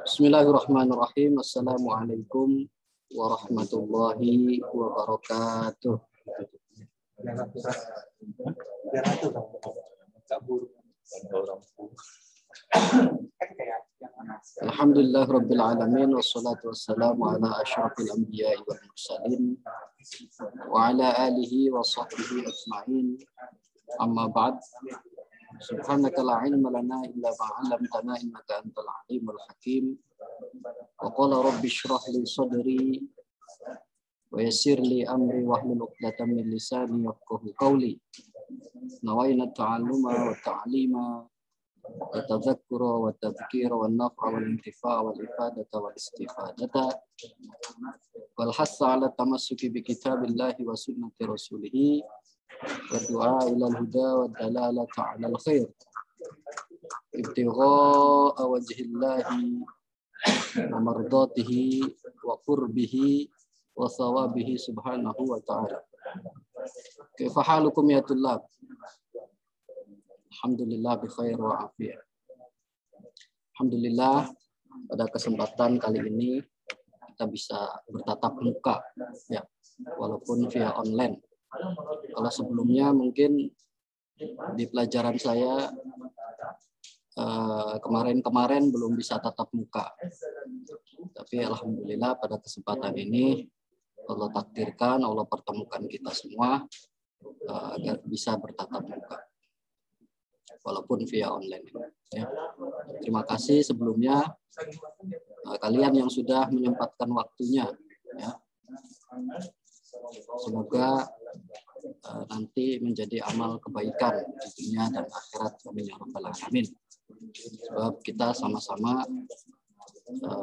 Bismillahirrahmanirrahim. Assalamualaikum warahmatullahi wabarakatuh. Alhamdulillah rabbil alamin wassalatu wassalamu ala asyrafil anbiya'i wal mursalin wa ala alihi wa sahbihi ajma'in. Amma ba'd. Subhanaka la ilma lana illa ma 'allamtana innaka antal alimul hakim. Wa qala rabbi shrah li sadri wa yassir li amri wahlul 'uqdatam min lisani yafqahu qawli. Nawayna ta'alluma wa ta'lima wa tadhakkura wa tadhkira wa naf'a wal intifa' wal ifadata wal istifadata wal hassa 'ala tamassuki bi kitabillahi wa sunnati rasulih wa du'a ila al-huda wa dalalata 'ala al-khair ibtigha'a wajhillahi wa mardatihi wa qurbihi wa thawabihi subhanahu wa ta'ala. Kaifa halukum ya tullab? Alhamdulillah bi khair wa afiyah. Alhamdulillah pada kesempatan kali ini kita bisa bertatap muka ya, walaupun via online. Kalau sebelumnya mungkin di pelajaran saya kemarin-kemarin belum bisa tatap muka. Tapi alhamdulillah pada kesempatan ini Allah takdirkan, Allah pertemukan kita semua agar bisa bertatap muka walaupun via online ya. Terima kasih sebelumnya kalian yang sudah menyempatkan waktunya ya. Semoga nanti menjadi amal kebaikan di dunia dan akhirat, amin ya rabbal alamin. Sebab kita sama-sama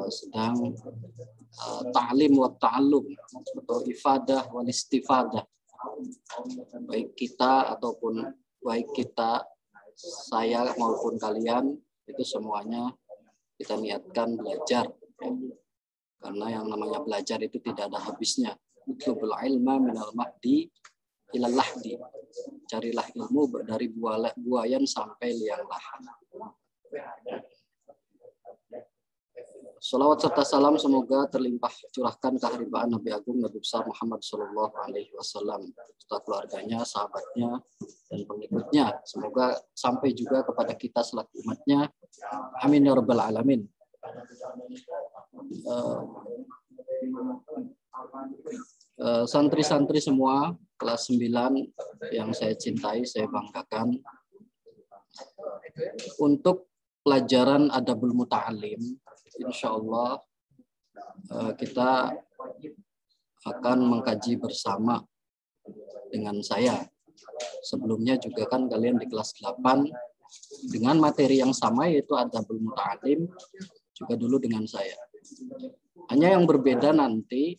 sedang ta'lim wa ta'allum atau ifadah wal istifadah. Baik kita ataupun baik kita, saya maupun kalian, itu semuanya kita niatkan belajar ya. Karena yang namanya belajar itu tidak ada habisnya. Utlubul ilma minal mahdi ilal lahdi. Carilah ilmu dari buayan sampai liang lahat. Salawat serta salam semoga terlimpah curahkan keharibaan Nabi Agung Nabi besar Muhammad Sallallahu Alaihi Wasallam, serta keluarganya, sahabatnya, dan pengikutnya. Semoga sampai juga kepada kita selaku umatnya. Amin ya rabbal alamin. Santri-santri semua kelas 9 yang saya cintai, saya banggakan, untuk pelajaran Adabul Muta'alim, insya Allah kita akan mengkaji bersama dengan saya. Sebelumnya juga kan kalian di kelas 8 dengan materi yang sama, yaitu Adabul Muta'alim, juga dulu dengan saya. Hanya yang berbeda nanti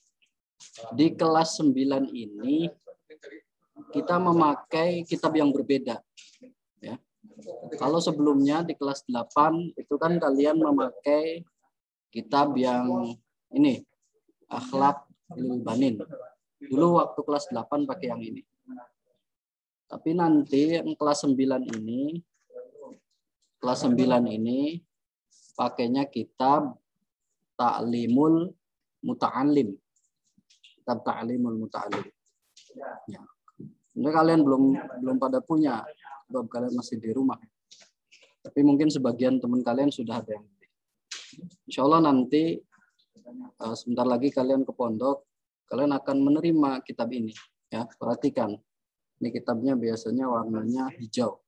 di kelas 9 ini kita memakai kitab yang berbeda ya. Kalau sebelumnya di kelas 8 itu kan kalian memakai kitab yang ini, Akhlaq lil Banin. Dulu waktu kelas 8 pakai yang ini. Tapi nanti yang kelas 9 ini pakainya kitab Ta'limul Muta'allim. Kitab Ta'limul Muta'allim. Ya. Ini kalian belum pada punya, sebab kalian masih di rumah. Tapi mungkin sebagian teman kalian sudah ada yang beli. Insya Allah nanti sebentar lagi kalian ke pondok, kalian akan menerima kitab ini. Ya, perhatikan. Ini kitabnya biasanya warnanya hijau.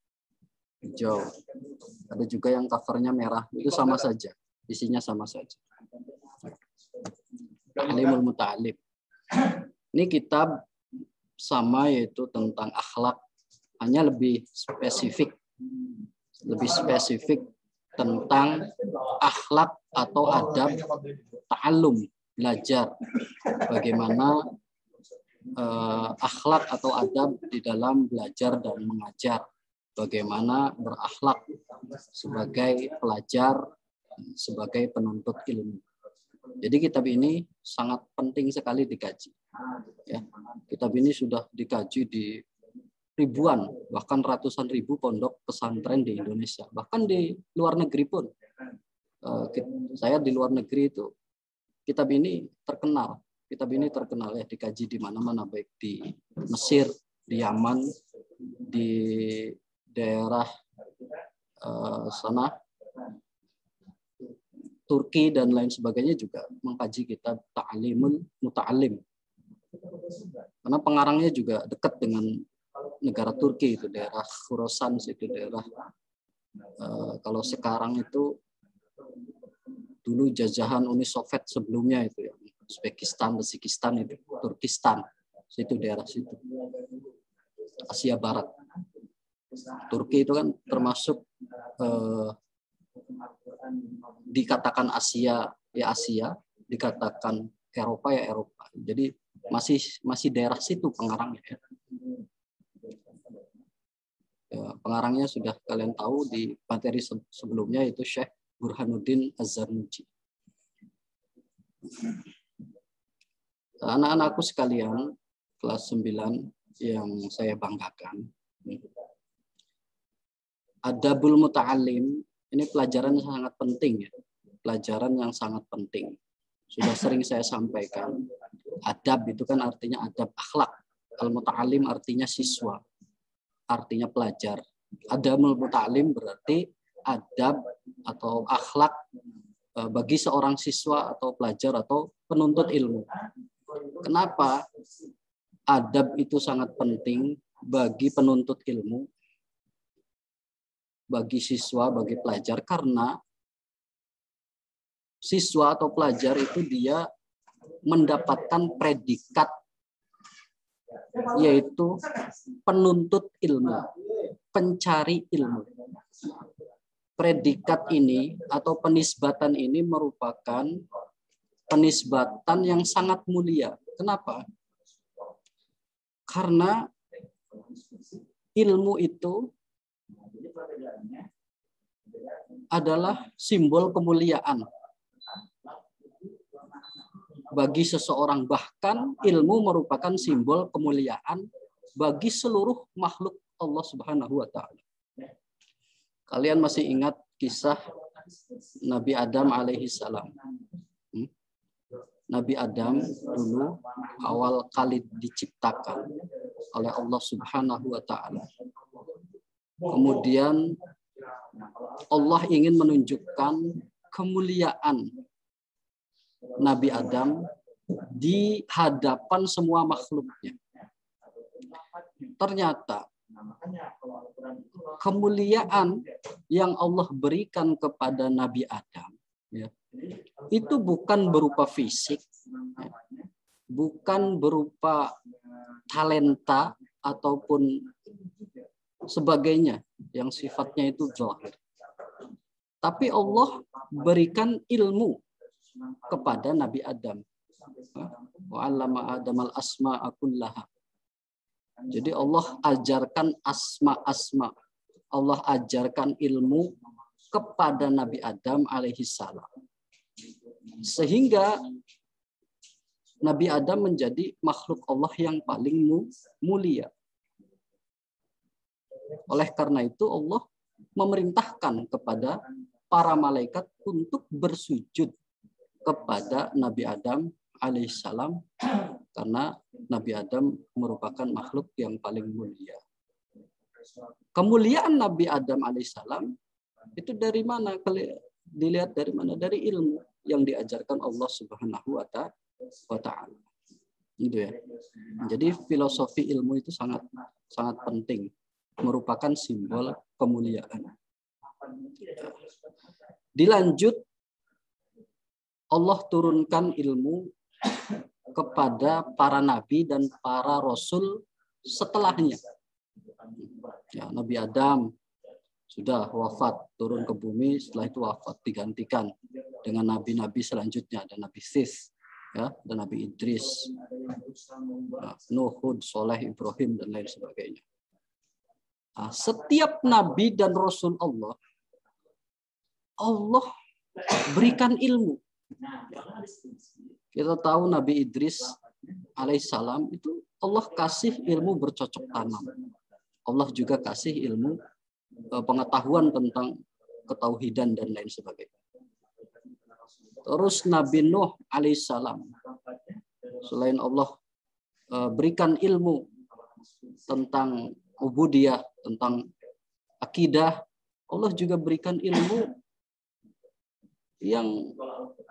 Ada juga yang covernya merah. Itu sama saja. Isinya sama saja. Ta'limul Muta'allim. Ini kitab sama, yaitu tentang akhlak, hanya lebih spesifik tentang akhlak atau adab ta'allum, belajar bagaimana akhlak atau adab di dalam belajar dan mengajar, bagaimana berakhlak sebagai pelajar, sebagai penuntut ilmu. Jadi kitab ini sangat penting sekali dikaji. Ya, kitab ini sudah dikaji di ribuan, bahkan ratusan ribu pondok pesantren di Indonesia, bahkan di luar negeri pun. Saya di luar negeri itu kitab ini terkenal. Kitab ini terkenal ya, dikaji di mana-mana, baik di Mesir, di Yaman, di daerah sana Turki dan lain sebagainya juga mengkaji kitab Ta'limul Muta'allim. Karena pengarangnya juga dekat dengan negara Turki, itu daerah Khorasan, itu daerah kalau sekarang itu dulu jajahan Uni Soviet sebelumnya itu ya, Uzbekistan, Tajikistan, itu Turkistan, situ daerah situ, Asia Barat. Turki itu kan termasuk dikatakan Asia ya Asia, dikatakan Eropa ya Eropa. Jadi masih daerah situ pengarangnya. Ya, pengarangnya sudah kalian tahu di materi sebelumnya, itu Syekh Burhanuddin Az-Zarnuji. Anak-anakku sekalian, kelas 9 yang saya banggakan, Adabul Muta'allim ini pelajaran yang sangat penting ya. Pelajaran yang sangat penting. Sudah sering saya sampaikan, adab itu kan artinya adab akhlak. Al-Muta'allim artinya siswa, artinya pelajar. Adabul Muta'allim berarti adab atau akhlak bagi seorang siswa atau pelajar atau penuntut ilmu. Kenapa adab itu sangat penting bagi penuntut ilmu, bagi siswa, bagi pelajar? Karena siswa atau pelajar itu dia mendapatkan predikat, yaitu penuntut ilmu, pencari ilmu. Predikat ini atau penisbatan ini merupakan penisbatan yang sangat mulia. Kenapa? Karena ilmu itu adalah simbol kemuliaan bagi seseorang. Bahkan ilmu merupakan simbol kemuliaan bagi seluruh makhluk Allah Subhanahu wa Ta'ala. Kalian masih ingat kisah Nabi Adam alaihi salam? Nabi Adam dulu awal kali diciptakan oleh Allah Subhanahu wa Ta'ala. Kemudian Allah ingin menunjukkan kemuliaan Nabi Adam di hadapan semua makhluknya. Ternyata kemuliaan yang Allah berikan kepada Nabi Adam ya, itu bukan berupa fisik, ya, bukan berupa talenta ataupun sebagainya yang sifatnya itu zahir. Tapi Allah berikan ilmu kepada Nabi Adam. Wa 'allama Adamal asma'a kullaha. Jadi Allah ajarkan asma-asma. Allah ajarkan ilmu kepada Nabi Adam alaihi salam. Sehingga Nabi Adam menjadi makhluk Allah yang paling mulia. Oleh karena itu Allah memerintahkan kepada para malaikat untuk bersujud kepada Nabi Adam alaihissalam, karena Nabi Adam merupakan makhluk yang paling mulia. Kemuliaan Nabi Adam alaihissalam itu dari mana? Dilihat dari mana? Dari ilmu yang diajarkan Allah Subhanahu wa Ta'ala. Gitu ya. Jadi filosofi ilmu itu sangat penting, merupakan simbol kemuliaan. Dilanjut, Allah turunkan ilmu kepada para nabi dan para rasul setelahnya. Ya, Nabi Adam sudah wafat, turun ke bumi, setelah itu wafat, digantikan dengan nabi-nabi selanjutnya. Ada Nabi Sis, ya, dan Nabi Idris, Nuh, Hud, Soleh, Ibrahim, dan lain sebagainya. Nah, setiap nabi dan rasul Allah berikan ilmu. Kita tahu Nabi Idris alaihissalam itu Allah kasih ilmu bercocok tanam. Allah juga kasih ilmu pengetahuan tentang ketauhidan dan lain sebagainya. Terus Nabi Nuh alaihissalam. Selain Allah berikan ilmu tentang ubudiyah, tentang akidah, Allah juga berikan ilmu yang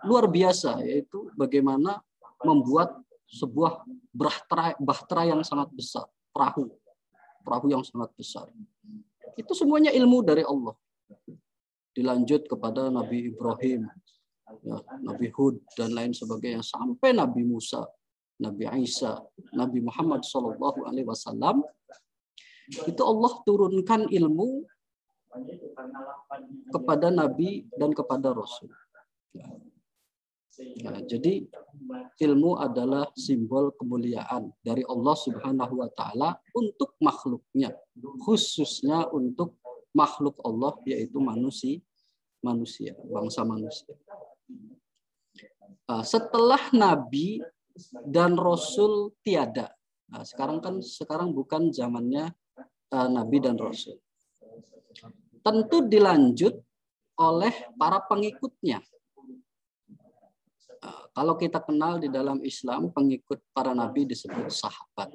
luar biasa, yaitu bagaimana membuat sebuah bahtera yang sangat besar, perahu yang sangat besar. Itu semuanya ilmu dari Allah. Dilanjut kepada Nabi Ibrahim, ya, Nabi Hud dan lain sebagainya, sampai Nabi Musa, Nabi Isa, Nabi Muhammad SAW. Itu Allah turunkan ilmu kepada Nabi dan kepada Rasul. Ya, jadi ilmu adalah simbol kemuliaan dari Allah Subhanahu wa taala untuk makhluknya, khususnya untuk makhluk Allah yaitu manusia, bangsa manusia. Setelah Nabi dan Rasul tiada. Sekarang bukan zamannya Nabi dan Rasul. Tentu dilanjut oleh para pengikutnya. Kalau kita kenal di dalam Islam, pengikut para nabi disebut sahabat.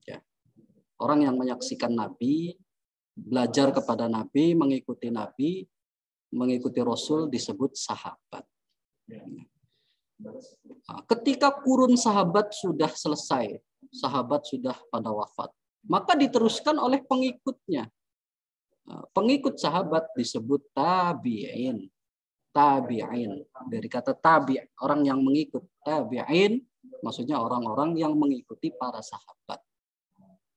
Ya. Orang yang menyaksikan Nabi, belajar kepada Nabi, mengikuti Rasul disebut sahabat. Ketika kurun sahabat sudah selesai, sahabat sudah pada wafat, maka diteruskan oleh pengikutnya. Pengikut sahabat disebut tabi'in. Tabi'in dari kata tabi', orang yang mengikut. Tabi'in maksudnya orang-orang yang mengikuti para sahabat.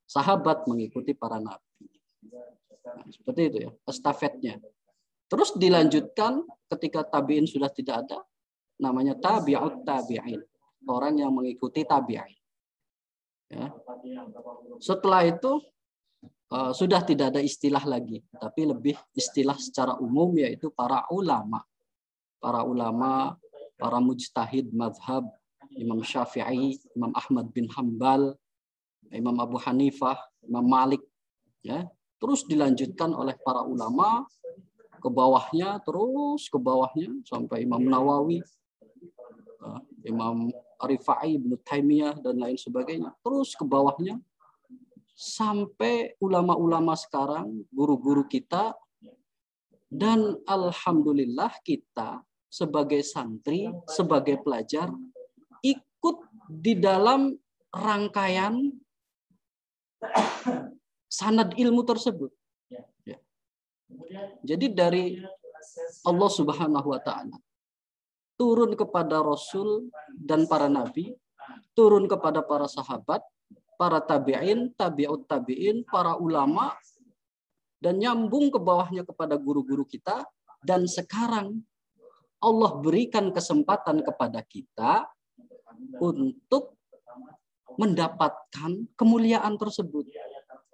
Sahabat mengikuti para nabi. Nah, seperti itu ya, estafetnya. Terus dilanjutkan ketika tabi'in sudah tidak ada, namanya tabi'ut tabi'in, orang yang mengikuti tabi'in. Ya. Setelah itu sudah tidak ada istilah lagi, tapi lebih istilah secara umum yaitu para ulama. Para ulama, para mujtahid mazhab, Imam Syafi'i, Imam Ahmad bin Hambal, Imam Abu Hanifah, Imam Malik. Ya. Terus dilanjutkan oleh para ulama, ke bawahnya, sampai Imam Nawawi, Imam Rifai, Ibnu Taimiyah, dan lain sebagainya. Terus ke bawahnya, sampai ulama-ulama sekarang, guru-guru kita, dan alhamdulillah kita sebagai santri, sebagai pelajar, ikut di dalam rangkaian sanad ilmu tersebut. Ya. Jadi dari Allah Subhanahu wa taala turun kepada Rasul dan para nabi, turun kepada para sahabat, para tabi'in, tabi'ut tabi'in, para ulama, dan nyambung ke bawahnya kepada guru-guru kita. Dan sekarang Allah berikan kesempatan kepada kita untuk mendapatkan kemuliaan tersebut,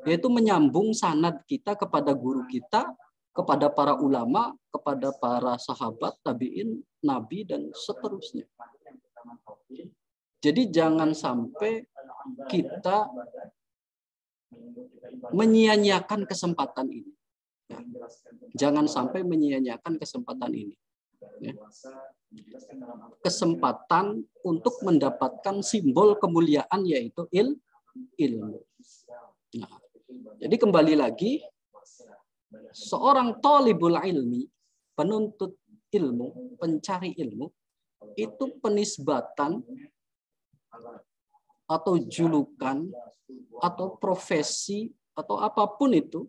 yaitu menyambung sanad kita kepada guru kita, kepada para ulama, kepada para sahabat, tabi'in, nabi, dan seterusnya. Jadi jangan sampai kita menyia-nyiakan kesempatan ini. Ya. Jangan sampai menyia-nyiakan kesempatan ini. Ya. Kesempatan untuk mendapatkan simbol kemuliaan yaitu ilmu. Nah, jadi kembali lagi, seorang thalibul ilmi, penuntut ilmu, pencari ilmu, itu penisbatan atau julukan atau profesi atau apapun itu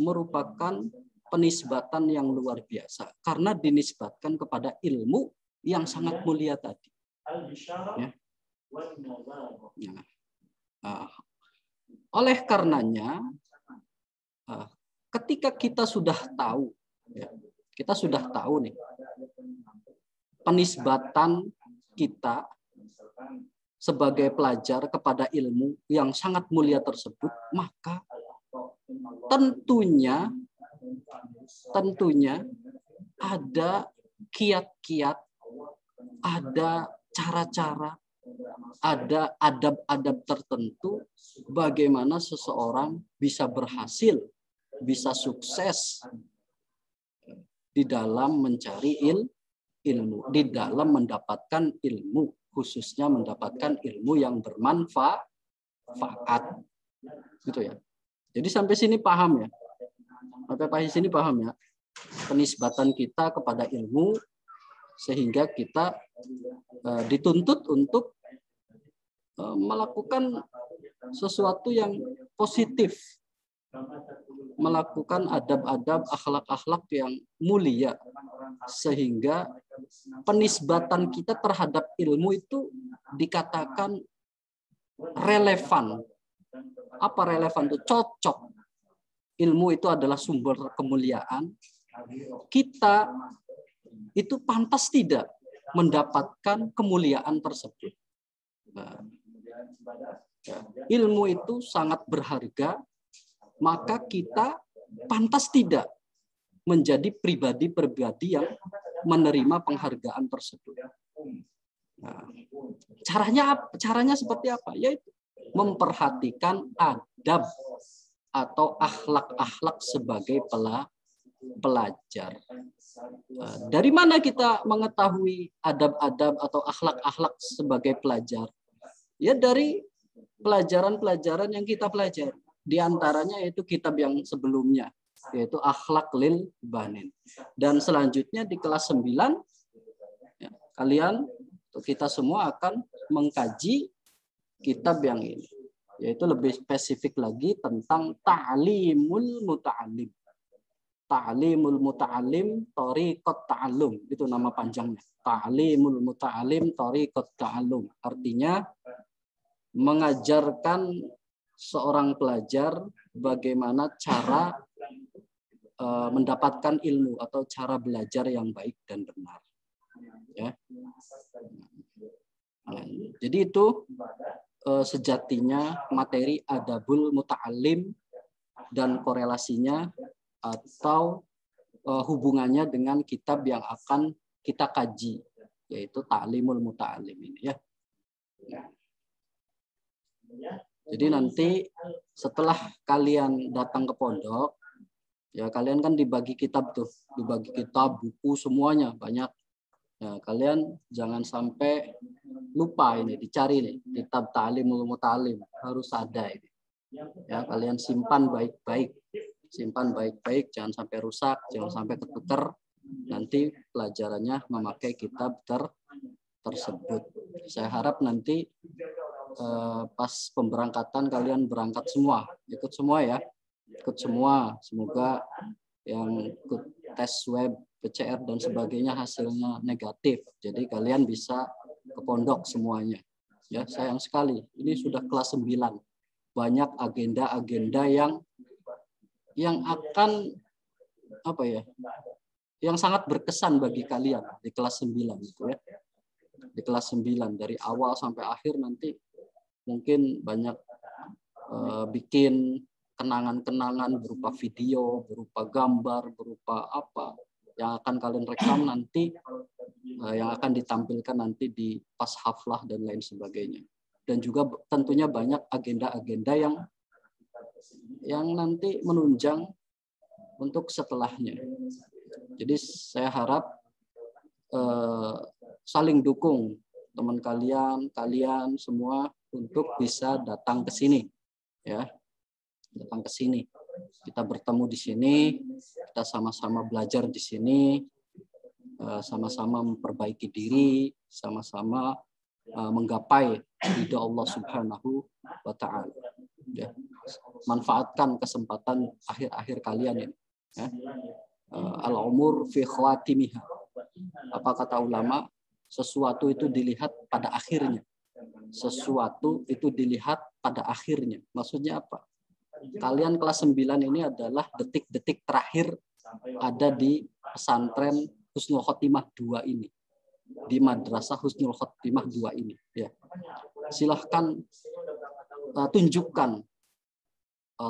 merupakan penisbatan yang luar biasa karena dinisbatkan kepada ilmu yang sangat mulia tadi. Ya. Oleh karenanya, ketika kita sudah tahu, ya, kita sudah tahu nih penisbatan kita sebagai pelajar kepada ilmu yang sangat mulia tersebut, maka tentunya ada kiat-kiat, ada cara-cara, ada adab-adab tertentu bagaimana seseorang bisa berhasil, bisa sukses di dalam mencari ilmu, di dalam mendapatkan ilmu, khususnya mendapatkan ilmu yang bermanfaat. Gitu ya. Jadi sampai sini paham ya. Sampai sini paham ya. Penisbatan kita kepada ilmu sehingga kita dituntut untuk melakukan sesuatu yang positif, melakukan adab-adab, akhlak-akhlak yang mulia, sehingga penisbatan kita terhadap ilmu itu dikatakan relevan. Apa relevan itu? Cocok. Ilmu itu adalah sumber kemuliaan. Kita itu pantas tidak mendapatkan kemuliaan tersebut. Nah, ilmu itu sangat berharga, maka kita pantas tidak menjadi pribadi-pribadi yang menerima penghargaan tersebut. Nah, caranya seperti apa? Yaitu memperhatikan adab atau akhlak-akhlak sebagai pelajar. Dari mana kita mengetahui adab-adab atau akhlak-akhlak sebagai pelajar? Ya dari pelajaran-pelajaran yang kita pelajari. Di antaranya yaitu kitab yang sebelumnya, yaitu Akhlak lil Banin. Dan selanjutnya di kelas 9, ya, kalian, kita semua akan mengkaji kitab yang ini. Yaitu lebih spesifik lagi tentang ta'limul muta'alim. Ta'limul muta'alim thariqat ta'allum. Itu nama panjangnya. Ta'limul muta'alim thariqat ta'allum. Artinya mengajarkan seorang pelajar bagaimana cara mendapatkan ilmu atau cara belajar yang baik dan benar. Ya. Nah, jadi itu sejatinya materi adabul muta'alim dan korelasinya atau hubungannya dengan kitab yang akan kita kaji, yaitu Ta'limul Muta'alim ini ya. Jadi nanti setelah kalian datang ke pondok, ya kalian kan dibagi kitab tuh, dibagi kitab, buku semuanya banyak. Ya, kalian jangan sampai lupa ini, dicari nih kitab Ta'limul Muta'alim, harus ada ini. Ya, kalian simpan baik-baik. Simpan baik-baik, jangan sampai rusak, jangan sampai ketuker. Nanti pelajarannya memakai kitab tersebut. Saya harap nanti pas pemberangkatan kalian berangkat semua, ikut semua ya, ikut semua. Semoga yang ikut tes web, PCR dan sebagainya hasilnya negatif. Jadi kalian bisa ke pondok semuanya. Ya, sayang sekali. Ini sudah kelas 9. Banyak agenda-agenda yang akan apa ya? Yang sangat berkesan bagi kalian di kelas 9 itu ya. Di kelas 9 dari awal sampai akhir nanti mungkin banyak bikin kenangan-kenangan berupa video, berupa gambar, berupa apa yang akan kalian rekam nanti, yang akan ditampilkan nanti di pas haflah dan lain sebagainya. Dan juga tentunya banyak agenda-agenda yang nanti menunjang untuk setelahnya. Jadi saya harap saling dukung teman kalian semua untuk bisa datang ke sini, ya, datang ke sini. Kita bertemu di sini, kita sama-sama belajar di sini, sama-sama memperbaiki diri, sama-sama menggapai ridha Allah Subhanahu wa Ta'ala. Ya. Manfaatkan kesempatan akhir-akhir kalian ini. Ya. Al-umur fi khawatimiha. Apa kata ulama? Sesuatu itu dilihat pada akhirnya. Sesuatu itu dilihat pada akhirnya. Maksudnya apa? Kalian kelas 9 ini adalah detik-detik terakhir ada di pesantren Husnul Khotimah 2 ini. Di Madrasah Husnul Khotimah 2 ini. Ya. Silahkan tunjukkan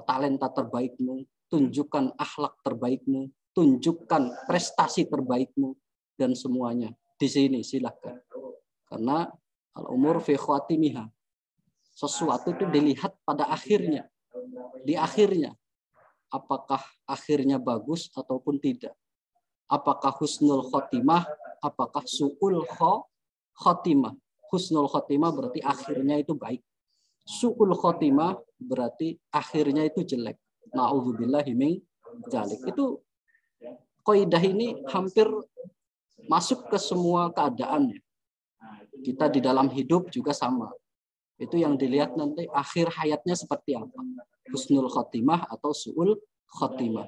talenta terbaikmu, tunjukkan akhlak terbaikmu, tunjukkan prestasi terbaikmu, dan semuanya di sini silahkan. Karena al-umur fi khawatimiha. Sesuatu itu dilihat pada akhirnya. Di akhirnya. Apakah akhirnya bagus ataupun tidak? Apakah husnul khotimah apakah su'ul khotimah. Husnul khotimah berarti akhirnya itu baik. Su'ul khotimah berarti akhirnya itu jelek. Na'udzubillahi min dzalik. Itu kaidah ini hampir masuk ke semua keadaan. Kita di dalam hidup juga sama. Itu yang dilihat nanti akhir hayatnya seperti apa. Husnul khotimah atau su'ul khotimah.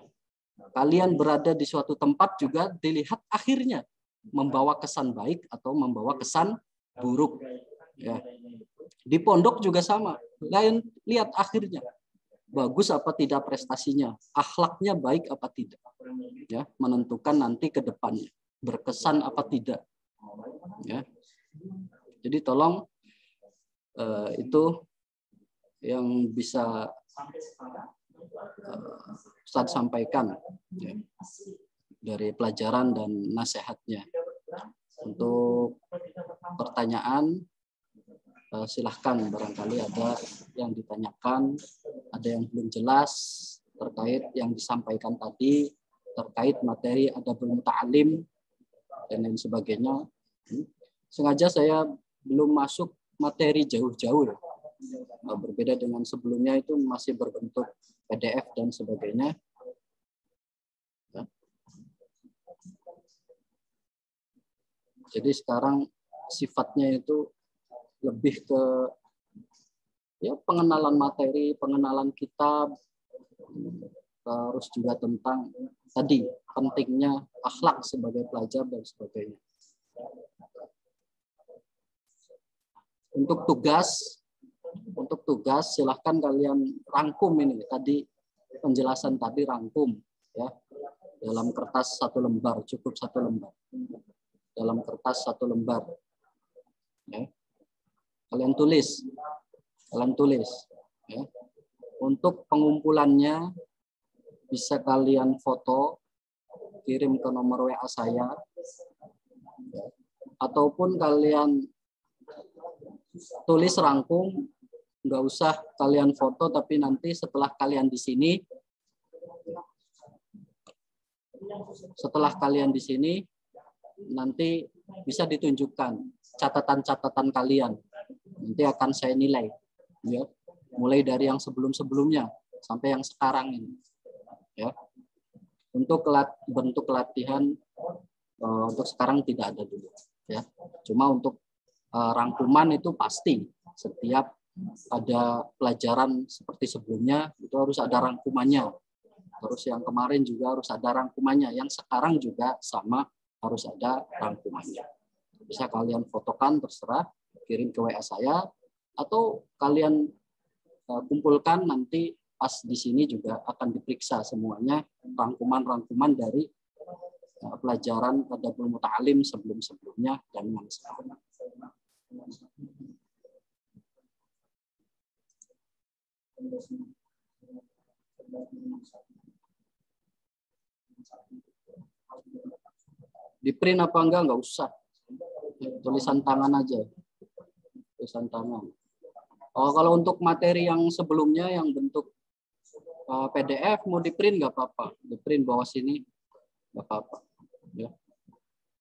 Kalian berada di suatu tempat juga dilihat akhirnya membawa kesan baik atau membawa kesan buruk. Ya. Di pondok juga sama. Lain lihat akhirnya bagus apa tidak prestasinya, akhlaknya baik apa tidak. Ya, menentukan nanti ke depannya berkesan apa tidak. Ya. Jadi tolong itu yang bisa Ustadz sampaikan ya, dari pelajaran dan nasihatnya. Untuk pertanyaan silahkan, barangkali ada yang ditanyakan, ada yang belum jelas terkait yang disampaikan tadi, terkait materi adabul muta'alim dan lain sebagainya. Sengaja saya belum masuk materi jauh-jauh, berbeda dengan sebelumnya itu masih berbentuk PDF dan sebagainya. Jadi sekarang sifatnya itu lebih ke ya pengenalan materi, pengenalan kitab, terus juga tentang tadi pentingnya akhlak sebagai pelajar dan sebagainya. Untuk tugas silahkan kalian rangkum ini tadi penjelasan tadi, rangkum ya dalam kertas 1 lembar, cukup 1 lembar. Dalam kertas 1 lembar. Ya. Kalian tulis ya. Untuk pengumpulannya bisa kalian foto, kirim ke nomor WA saya ya. Ataupun kalian tulis rangkum, nggak usah kalian foto, tapi nanti setelah kalian di sini nanti bisa ditunjukkan catatan-catatan kalian. Nanti akan saya nilai, ya, mulai dari yang sebelum-sebelumnya sampai yang sekarang ini. Ya, untuk bentuk latihan untuk sekarang tidak ada dulu. Ya, cuma untuk rangkuman itu pasti setiap ada pelajaran seperti sebelumnya itu harus ada rangkumannya. Terus yang kemarin juga harus ada rangkumannya. Yang sekarang juga sama, harus ada rangkumannya. Bisa kalian fotokan, terserah, kirim ke WA saya, atau kalian kumpulkan nanti pas di sini juga akan diperiksa semuanya rangkuman-rangkuman dari pelajaran adabul muta'alim sebelum-sebelumnya dan yang sekarang. Di print apa enggak usah. Tulisan tangan aja. Tulisan tangan. Oh, kalau untuk materi yang sebelumnya yang bentuk PDF mau di print nggak apa-apa. Di print bawah sini nggak apa-apa. Ya.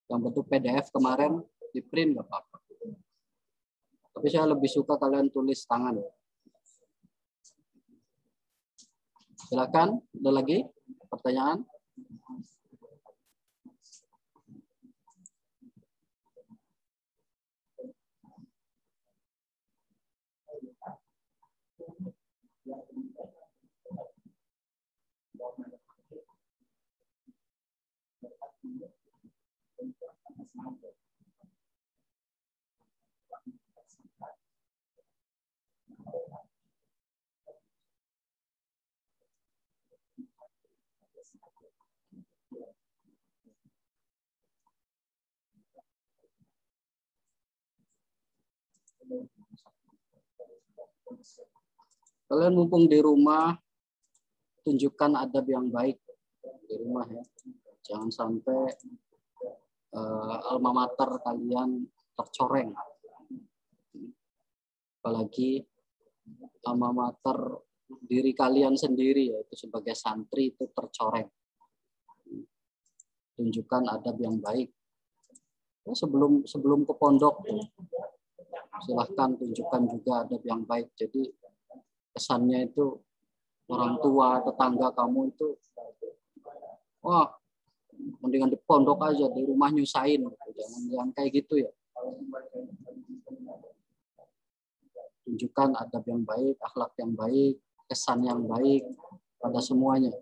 Yang bentuk PDF kemarin di print nggak apa-apa. Tapi saya lebih suka kalian tulis tangan. Silakan. Ada lagi pertanyaan? Kalian mumpung di rumah, tunjukkan adab yang baik di rumah ya. Jangan sampai alma mater kalian tercoreng. Apalagi alma mater diri kalian sendiri, yaitu sebagai santri, itu tercoreng. Tunjukkan adab yang baik. Ya, sebelum ke pondok tuh, silahkan tunjukkan juga adab yang baik. Jadi kesannya itu orang tua, tetangga kamu itu, wah, mendingan di pondok aja, di rumah nyusahin. Jangan kayak gitu ya. Tunjukkan adab yang baik, akhlak yang baik, kesan yang baik pada semuanya.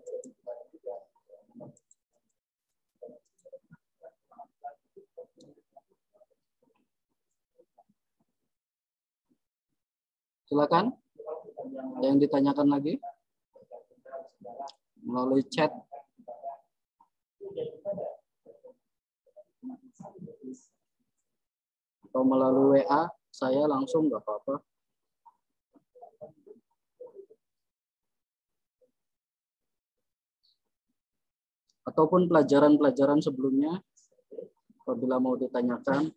Silakan. Ada yang ditanyakan lagi? Melalui chat. Atau melalui WA, saya langsung nggak apa-apa. Ataupun pelajaran-pelajaran sebelumnya, apabila mau ditanyakan.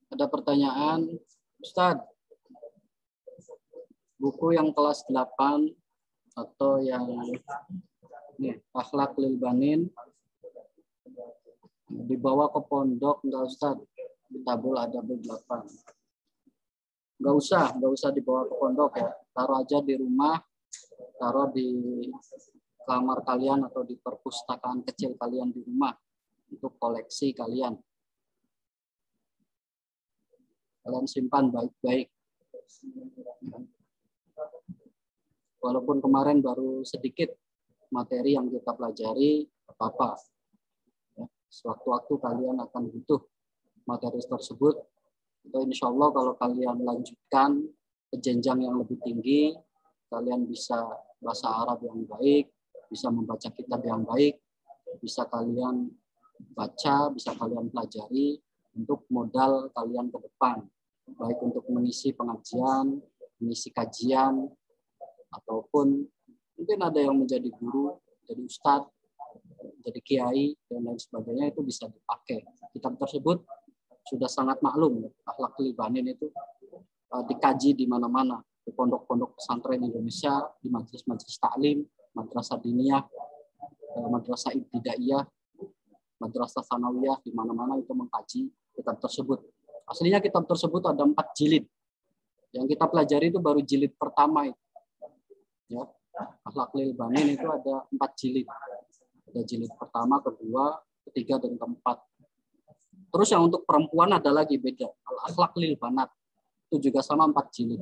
Ada pertanyaan, Ustadz, buku yang kelas 8 atau yang Akhlak Lil Banin dibawa ke pondok enggak, Ustadz? Tabul Adabul 8. Enggak usah dibawa ke pondok ya. Taruh aja di rumah, taruh di kamar kalian atau di perpustakaan kecil kalian di rumah untuk koleksi kalian. Kalian simpan baik-baik. Walaupun kemarin baru sedikit materi yang kita pelajari, apa-apa. Ya, sewaktu-waktu kalian akan butuh materi tersebut. Itu insya Allah kalau kalian lanjutkan ke jenjang yang lebih tinggi, kalian bisa bahasa Arab yang baik, bisa membaca kitab yang baik, bisa kalian baca, bisa kalian pelajari untuk modal kalian ke depan. Baik untuk mengisi pengajian, mengisi kajian, ataupun mungkin ada yang menjadi guru, jadi ustadz, jadi kiai, dan lain sebagainya, itu bisa dipakai. Kitab tersebut sudah sangat maklum, Akhlak Lil Banin itu dikaji di mana-mana, di pondok-pondok pesantren Indonesia, di majelis-majelis taklim, madrasah diniyah, madrasah ibtidaiyah, madrasah sanawiyah, di mana-mana itu mengkaji kitab tersebut. Aslinya kitab tersebut ada 4 jilid. Yang kita pelajari itu baru jilid pertama itu. Ya, Akhlak Lil Banin itu ada 4 jilid. Ada jilid pertama, kedua, ketiga, dan keempat. Terus yang untuk perempuan ada lagi beda. Al-Akhlak Lil Banat. Itu juga sama 4 jilid.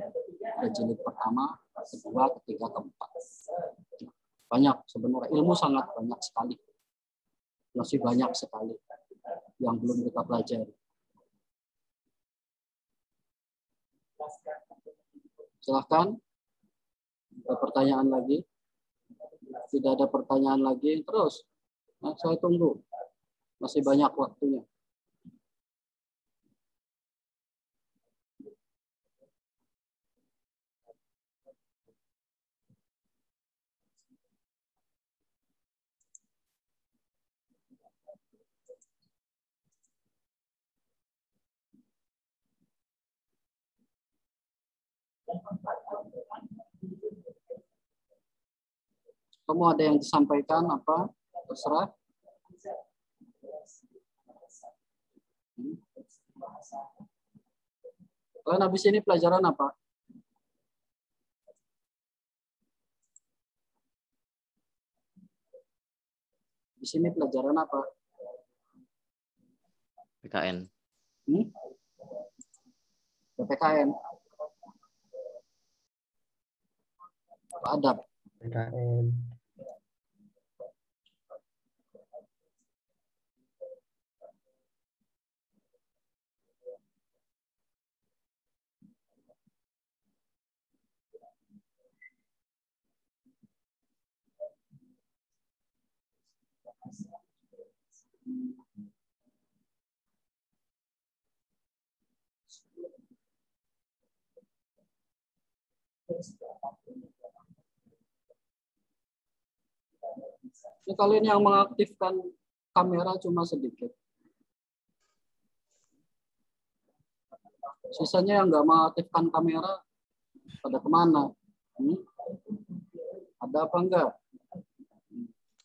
Ada jilid pertama, kedua, ketiga, keempat. Banyak sebenarnya. Ilmu sangat banyak sekali. Masih banyak sekali yang belum kita pelajari. Silahkan. Ada pertanyaan lagi? Tidak ada pertanyaan lagi. Terus. Nah, saya tunggu. Masih banyak waktunya. Kamu ada yang disampaikan apa? Terserah. Kalian habis ini pelajaran apa? Di sini pelajaran apa? PKN. PPKN. Adab. PKN. Ini kalian yang mengaktifkan kamera cuma sedikit. Sisanya yang nggak mengaktifkan kamera pada kemana? Ada apa enggak?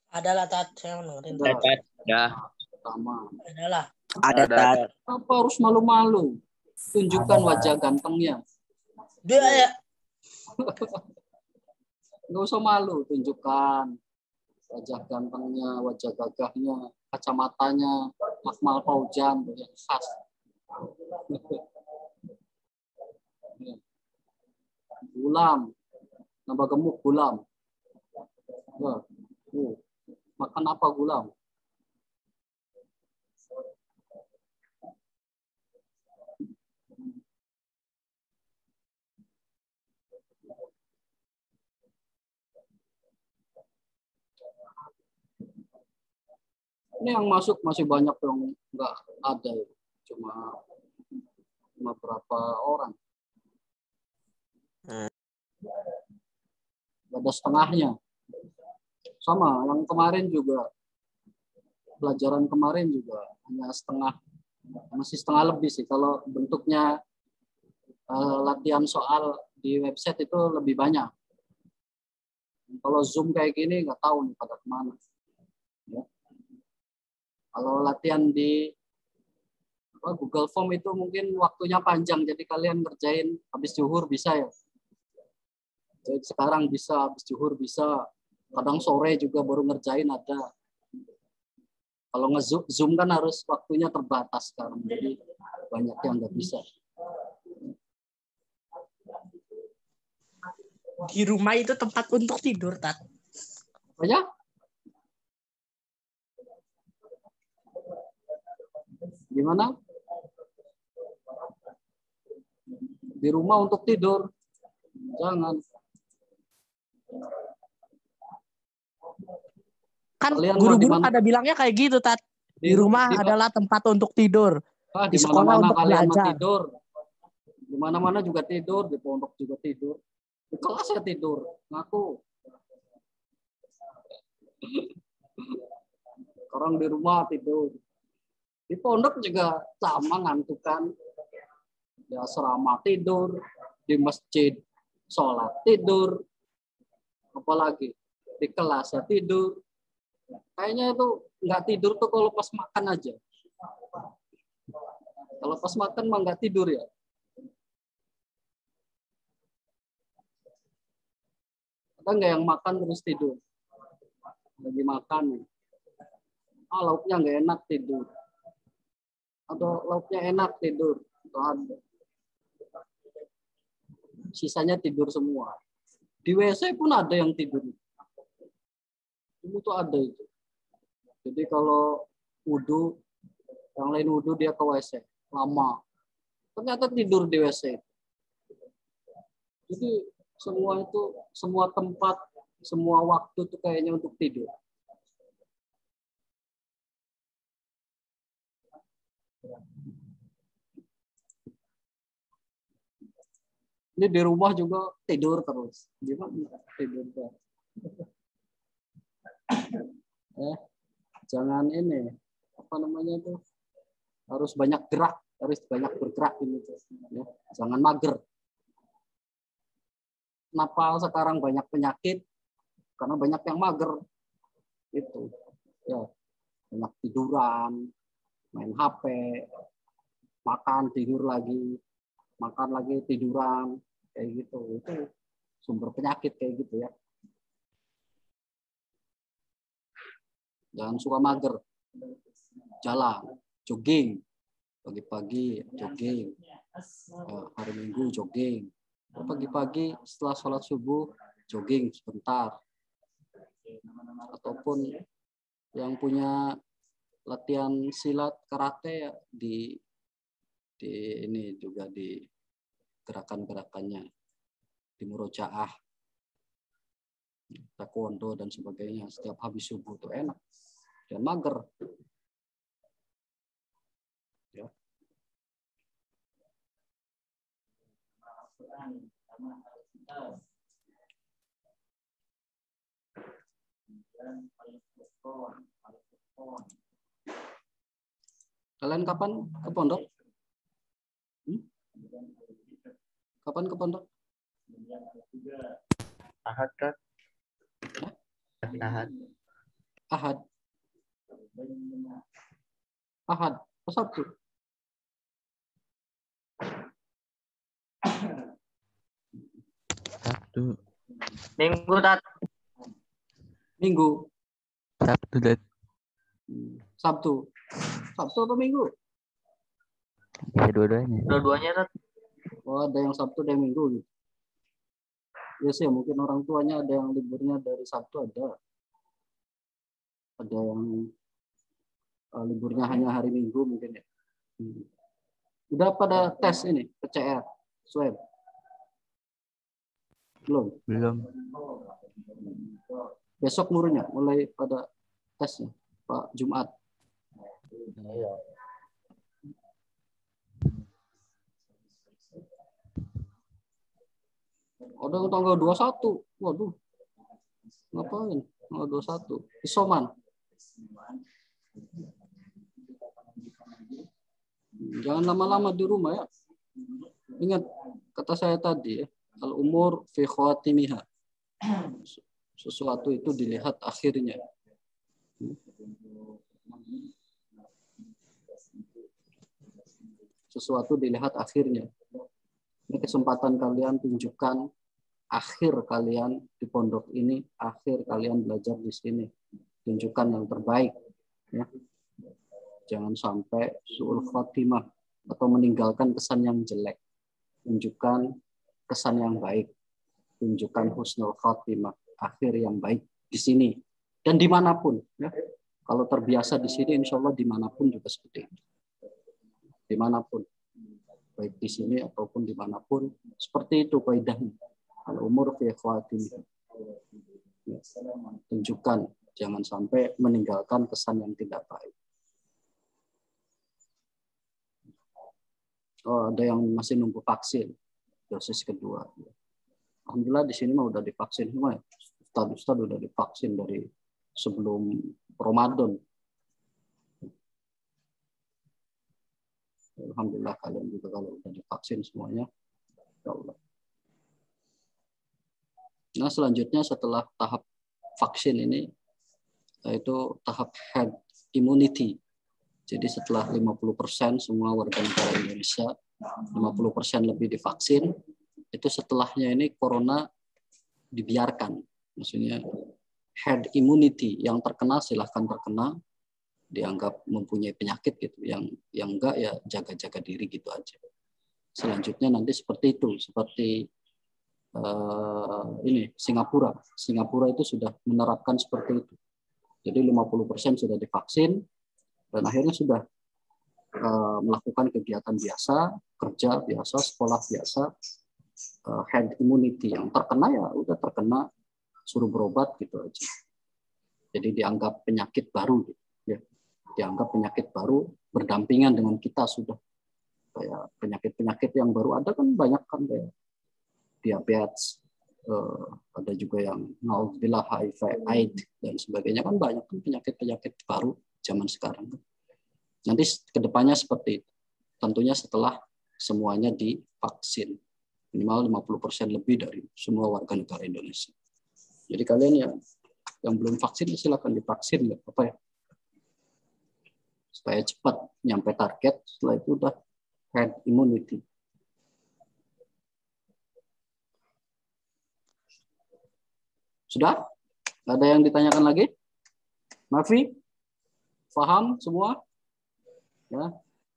Adalah Tat, saya dengerin. Ya. Pertama. Adalah. Ada Tat. Apa harus malu-malu? Tunjukkan wajah gantengnya. Dia ya. Nggak usah malu, tunjukkan wajah gantengnya, wajah gagahnya, kacamatanya, Akmal Faujan yang khas. Gulam, nambah gemuk gulam. Makan apa gulam? Ini yang masuk masih banyak yang nggak ada, cuma berapa orang. Nggak ada setengahnya. Sama, yang kemarin juga, pelajaran kemarin juga hanya setengah, masih setengah lebih sih. Kalau bentuknya latihan soal di website itu lebih banyak. Kalau Zoom kayak gini nggak tahu nih pada kemana. Ya. Kalau latihan di Google Form itu mungkin waktunya panjang, jadi kalian ngerjain habis zuhur bisa ya. Jadi sekarang bisa, habis zuhur bisa, kadang sore juga baru ngerjain ada. Kalau nge-zoom kan harus waktunya terbatas sekarang, jadi banyak yang nggak bisa. Di rumah itu tempat untuk tidur, Tat. Apa ya? Gimana? Di rumah untuk tidur? Jangan. Kan Kalian guru-guru mau di mana? pada bilangnya kayak gitu, Tat. Di rumah adalah tempat untuk tidur. Di Di sekolah mana-mana untuk kalian mau belajar. tidur. Di mana-mana juga tidur, di pondok juga tidur. Di kelas ya tidur, ngaku. Orang di rumah tidur. Di pondok juga sama ngantuk kan. Di asrama tidur, di masjid sholat tidur, apalagi di kelas ya tidur. Kayaknya itu nggak tidur tuh kalau pas makan aja. Kalau pas makan mah nggak tidur ya. Ada nggak yang makan terus tidur? Lagi makan, lauknya nggak enak tidur. Atau lauknya enak tidur. Ada. Sisanya tidur semua. Di WC pun ada yang tidur. Dulu tuh ada itu. Jadi kalau wudhu, yang lain wudhu dia ke WC. Lama. Ternyata tidur di WC. Jadi semua itu, semua tempat, semua waktu itu kayaknya untuk tidur. Ini di rumah juga tidur terus. Gimana? Tidur terus. Jangan ini, apa namanya itu, harus banyak gerak, harus banyak bergerak ini. Ya. Jangan mager. Kenapa sekarang banyak penyakit? Karena banyak yang mager. Itu. Ya. Banyak tiduran, main HP, makan, tidur lagi, makan lagi, tiduran, kayak gitu. Itu sumber penyakit kayak gitu ya. Jangan suka mager. Jalan, jogging, pagi-pagi jogging, Hari Minggu jogging. Pagi-pagi setelah sholat subuh jogging sebentar. Ataupun yang punya latihan silat karate ya di ini juga di gerakan-gerakannya di murojaah, taekwondo dan sebagainya setiap habis subuh tuh enak dan mager ya. Kalian kapan ke pondok? Kapan ke pondok? Ahad, Kak. Ahad. Ahad. Ahad. Sabtu. Sabtu. Minggu, Tat. Minggu. Sabtu, Tat. Sabtu. Sabtu atau Minggu? Ya, dua-duanya. Dua-duanya, Tat. Oh, ada yang Sabtu, ada yang Minggu gitu. Ya sih, mungkin orang tuanya ada yang liburnya dari Sabtu, ada yang liburnya hanya hari Minggu mungkin ya. Udah pada tes ini PCR, swab? Belum. Besok murunya mulai pada tesnya, Pak Jumat. Ada tanggal 21. Waduh. Ngapain? Tanggal 21. Isoman. Jangan lama-lama di rumah ya. Ingat kata saya tadi ya, al-umur fi khawatimiha. Sesuatu itu dilihat akhirnya. Sesuatu dilihat akhirnya. Ini kesempatan kalian tunjukkan akhir kalian di pondok ini, akhir kalian belajar di sini. Tunjukkan yang terbaik. Ya. Jangan sampai su'ul khatimah atau meninggalkan kesan yang jelek. Tunjukkan kesan yang baik. Tunjukkan husnul khatimah, akhir yang baik di sini. Dan dimanapun. Ya. Kalau terbiasa di sini, insya Allah dimanapun juga seperti itu. Dimanapun. Baik di sini ataupun dimanapun. Seperti itu kaidahnya. Al-umur fi khawatimah. Tunjukkan. Jangan sampai meninggalkan kesan yang tidak baik. Oh, ada yang masih nunggu vaksin. Dosis kedua. Alhamdulillah di sini mah udah divaksin semua ya. Ustaz udah divaksin dari sebelum Ramadan. Alhamdulillah kalian juga kalau udah divaksin semuanya. Ya Allah. Nah selanjutnya setelah tahap vaksin ini yaitu tahap herd immunity. Jadi setelah 50% semua warga negara Indonesia 50% lebih divaksin, itu setelahnya ini corona dibiarkan. Maksudnya herd immunity, yang terkena silahkan terkena, dianggap mempunyai penyakit gitu, yang enggak ya jaga-jaga diri gitu aja. Selanjutnya nanti seperti itu, seperti ini Singapura itu sudah menerapkan seperti itu. Jadi 50% sudah divaksin dan akhirnya sudah melakukan kegiatan biasa, kerja biasa, sekolah biasa, herd immunity. Yang terkena ya udah terkena, suruh berobat gitu aja. Jadi dianggap penyakit baru gitu, ya. Dianggap penyakit baru berdampingan dengan kita sudah. Kayak penyakit-penyakit yang baru ada kan banyak kan, kayak diabetes, ada juga yang naudzubillah HIV, AIDS dan sebagainya, kan banyak kan penyakit-penyakit baru zaman sekarang. Nanti kedepannya seperti itu. Tentunya setelah semuanya divaksin. Minimal 50% lebih dari semua warga negara Indonesia. Jadi kalian yang belum vaksin silakan divaksin, nggak apa-apa ya. Supaya cepat nyampe target, setelah itu udah herd immunity. Sudah? Ada yang ditanyakan lagi? Mafi? Paham semua? Ya,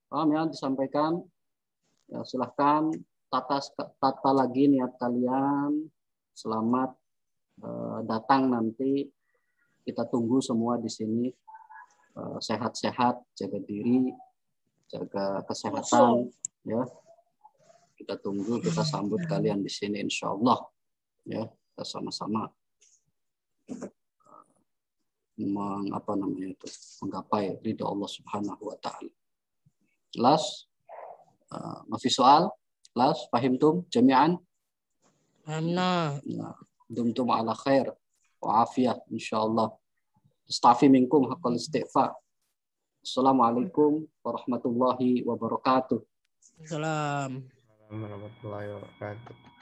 paham ya disampaikan. Ya, silahkan tata lagi niat kalian. Selamat datang nanti. Kita tunggu semua di sini. Sehat-sehat, jaga diri, jaga kesehatan. Ya, kita tunggu, kita sambut kalian di sini, insya Allah. Ya, kita sama-sama menggapai ridha Allah Subhanahu wa taala. Last, ma fi soal? Last, fahimtum jami'an? Fahimna. Dumtum ala khair wa afiyah insyaallah. Astaghfi minkum haqqal istighfar. Assalamualaikum warahmatullahi wabarakatuh. Salam. Warahmatullahi wabarakatuh.